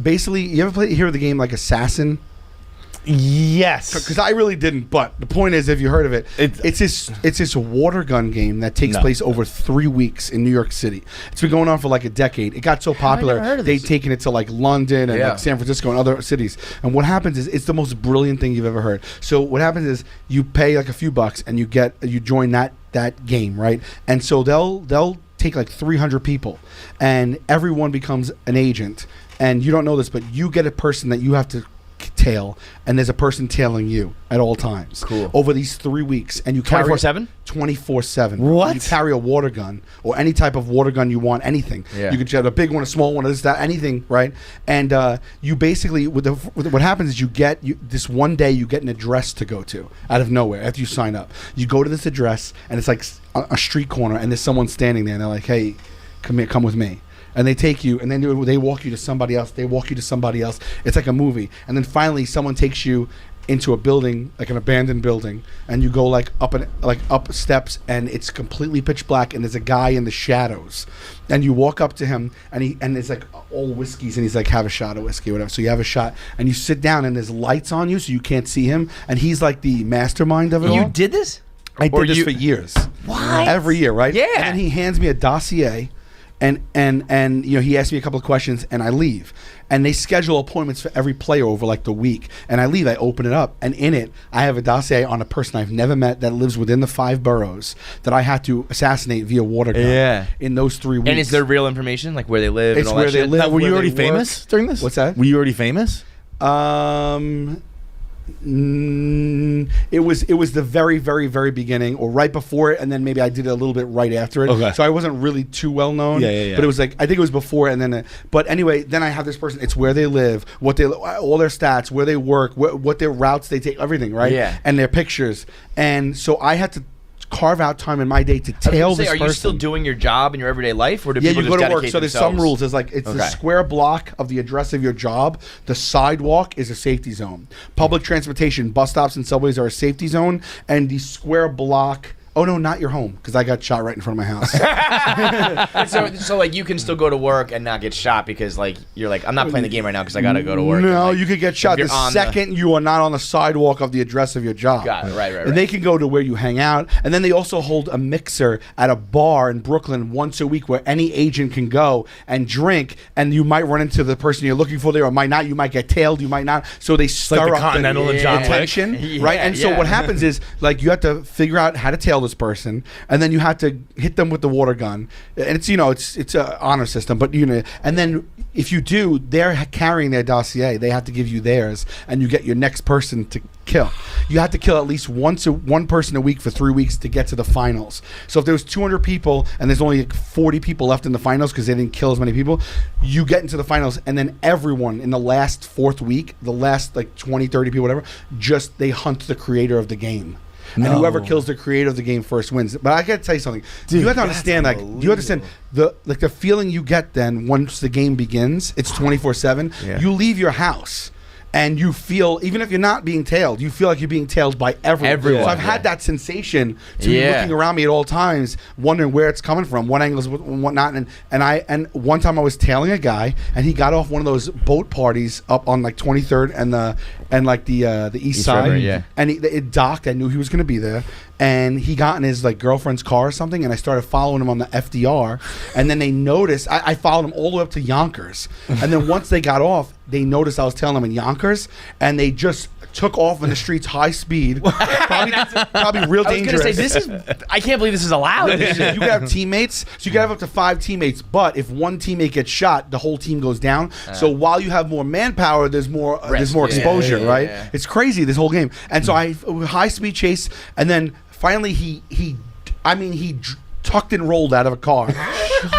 basically, you ever hear of the game like Assassin? Yes. Because I really didn't, but the point is, if you heard of it, it's this water gun game that takes place over 3 weeks in New York City. It's been going on for like a decade. It got so popular, they've taken it to like London and like San Francisco and other cities. And what happens is, it's the most brilliant thing you've ever heard. So what happens is, you pay like a few bucks and you join that game, right? And so they'll take like 300 people, and everyone becomes an agent. And you don't know this, but you get a person that you have to tail, and there's a person tailing you at all times. Cool. Over these 3 weeks, and you carry 24/7. 24/7. What? You carry a water gun or any type of water gun you want, anything. Yeah. You could have a big one, a small one, this, that, anything, right? And you basically, what happens is, this one day you get an address to go to out of nowhere after you sign up. You go to this address, and it's like a street corner, and there's someone standing there, and they're like, "Hey, come here, come with me." And they take you, and then they walk you to somebody else. They walk you to somebody else. It's like a movie. And then finally, someone takes you into a building, like an abandoned building, and you go like up steps, and it's completely pitch black, and there's a guy in the shadows, and you walk up to him, and it's like all whiskeys, and he's like, "Have a shot of whiskey," or whatever. So you have a shot, and you sit down, and there's lights on you, so you can't see him, and he's like the mastermind of it all. You did this? I did this for years. What? Every year, right? Yeah. And then he hands me a dossier. And he asked me a couple of questions, and I leave. And they schedule appointments for every player over like the week. And I leave, I open it up, and in it, I have a dossier on a person I've never met that lives within the 5 boroughs that I had to assassinate via water gun in those 3 weeks. And is there real information, like where they live? It's and all where that they shit? live. Were you where already they work. famous during this? What's that? Were you already famous? It was the very, very, very beginning, or right before it, and then maybe I did it a little bit right after it. Okay. So I wasn't really too well known. Yeah. But it was like, I think it was before, and then. But anyway, then I have this person. It's where they live, all their stats, where they work, what their routes they take, everything, right? Yeah. And their pictures, and so I had to carve out time in my day to tail this person. Are you still doing your job in your everyday life, or do Yeah, people you just go to work. dedicate So there's themselves? some rules. There's like, it's the square block of the address of your job. The sidewalk is a safety zone. Public transportation, bus stops and subways are a safety zone. And the square block. Oh no, not your home, because I got shot right in front of my house. so like you can still go to work and not get shot because like you're like, I'm not playing the game right now because I gotta go to work. No, like, you could get shot the second you are not on the sidewalk of the address of your job. Got it. Right. And they can go to where you hang out. And then they also hold a mixer at a bar in Brooklyn once a week where any agent can go and drink, and you might run into the person you're looking for there, or might not. You might get tailed, you might not. So they stir the up Continental and John Wick. tension, right? And so what happens is, like, you have to figure out how to tail this person, and then you have to hit them with the water gun. And it's a honor system, but and then if you do, they're carrying their dossier. They have to give you theirs, and you get your next person to kill. You have to kill at least one person a week for 3 weeks to get to the finals. So if there was 200 people and there's only like 40 people left in the finals because they didn't kill as many people, you get into the finals, and then everyone in the last 4th week, the last like 20, 30 people, whatever, they hunt the creator of the game. And whoever kills the creator of the game first wins. But I gotta tell you something. Dude, you have to understand, the feeling you get then once the game begins. It's 24/7. Yeah. You leave your house, and you feel, even if you're not being tailed, you feel like you're being tailed by everyone. So I've had that sensation to be looking around me at all times, wondering where it's coming from, what angles, what not. And one time I was tailing a guy, and he got off one of those boat parties up on like 23rd and the east side. River, And it docked. I knew he was going to be there. And he got in his like girlfriend's car or something, and I started following him on the FDR. And then they noticed I followed him all the way up to Yonkers. And then once they got off, they noticed I was tailing them in Yonkers, and they just took off in the streets high speed. probably real dangerous. I was gonna say, I can't believe this is allowed. You could have teammates, so you could have up to 5 teammates. But if one teammate gets shot, the whole team goes down. So while you have more manpower, there's more exposure, right? Yeah. It's crazy, this whole game. And so I high speed chase, and then finally he tucked and rolled out of a car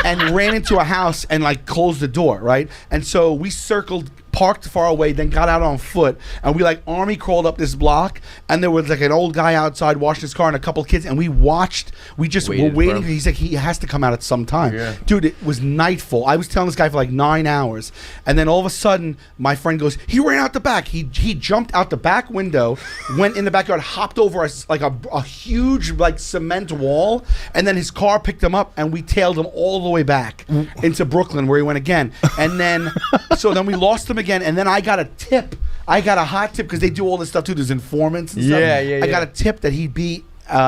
and ran into a house and like closed the door, right? And so we circled parked far away, then got out on foot, and we like army crawled up this block, and there was like an old guy outside washing his car and a couple of kids, and we watched. We just were waiting. He's like, he has to come out at some time. Yeah. Dude, it was nightfall. I was telling this guy for like 9 hours, and then all of a sudden, my friend goes, he ran out the back. He jumped out the back window, went in the backyard, hopped over a huge like cement wall, and then his car picked him up, and we tailed him all the way back into Brooklyn, where he went again. And then, so then we lost him again, and then I got a tip. I got a hot tip because they do all this stuff too. There's informants and stuff. I got a tip that he'd be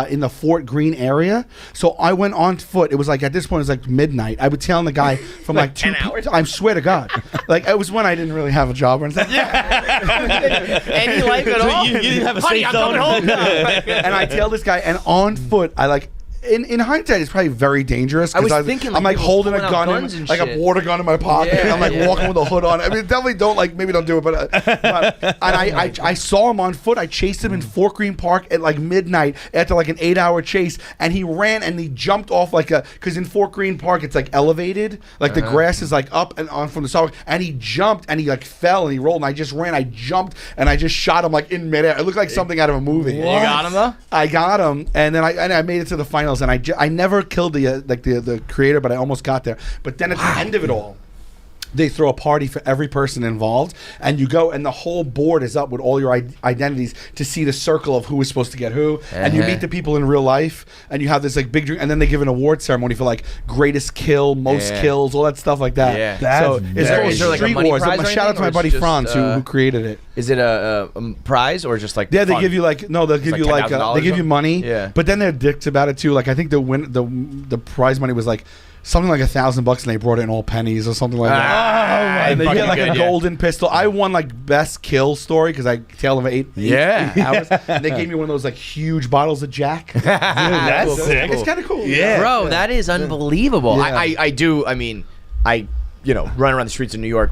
in the Fort Greene area. So I went on foot. It was like, at this point, it was like midnight. I would tell the guy from like 10 hours. I swear to God. Like, it was when I didn't really have a job or anything. Any life at all? You didn't have a safe zone. And I tell this guy, and on foot, I like, in hindsight, it's probably very dangerous. I was thinking, I'm like holding a gun, like a water gun in my pocket. And I'm like walking with a hood on. I mean, definitely don't maybe don't do it. But and I saw him on foot. I chased him in Fort Greene Park at like midnight after like an 8-hour chase, and he ran and he jumped off because in Fort Greene Park it's like elevated, like the grass is like up and on from the sidewalk, and he jumped and he like fell and he rolled, and I just ran. I jumped and I just shot him like in midair. It looked like something out of a movie. You got him though? I got him, and then I made it to the finals. And I never killed the creator, but I almost got there. But then at the end of it all, they throw a party for every person involved, and you go, and the whole board is up with all your identities to see the circle of who is supposed to get who, and you meet the people in real life, and you have this like big drink, and then they give an award ceremony for like greatest kill, most kills, all that stuff like that. Yeah. So it's called Street Wars. Shout out to my buddy Franz who created it. Is it a prize or just like? Yeah, they give you like they'll give you like they give you money. Yeah. But then they're dicks about it too. Like I think the prize money was like something like $1,000, and they brought it in all pennies or something like that. And they get like a golden pistol. I won like best kill story because I tailed them 8 hours. And they gave me one of those like huge bottles of Jack. Dude, that's sick. It's kind of cool. Yeah, bro, that is unbelievable. Yeah. I do. I mean, I run around the streets of New York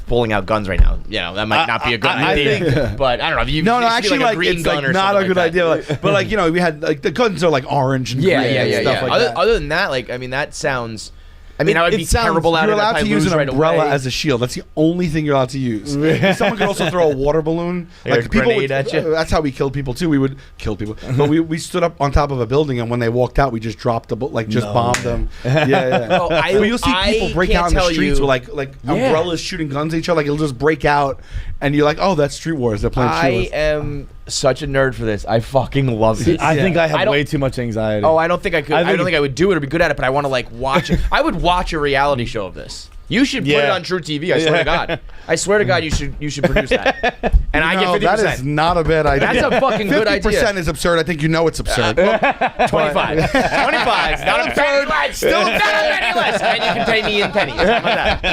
pulling out guns right now. You know, that might not be a good idea. But I don't know. If you actually, like a green it's gun like or not a good like idea. But like we had like the guns are like orange and green and stuff like that. Other than that, like I mean, that sounds. I mean, I would be terrible at it. You're allowed to use an umbrella away. as a shield. That's the only thing you're allowed to use. Someone could also throw a water balloon. Like people grenade at you. That's how we killed people too. We would kill people, but we stood up on top of a building, and when they walked out, we just dropped the bombed them. Yeah. Bro, but you'll see people break out in the streets with like umbrellas shooting guns at each other. Like it'll just break out, and you're like, oh, that's Street Wars. They're playing Street Wars. I am such a nerd for this. I fucking love it. I think I have way too much anxiety. Oh, I don't think I could. I don't think I would do it or be good at it, but I want to like watch it. I would watch a reality show of this. You should put it on True TV. I swear to God. I swear to God, you should produce that. And I get 50%. That is not a bad idea. That's a fucking good idea. 50% is absurd. I think you know it's absurd. 25. 25 is not absurd. Still not on any list. And you can pay me in pennies. How about that?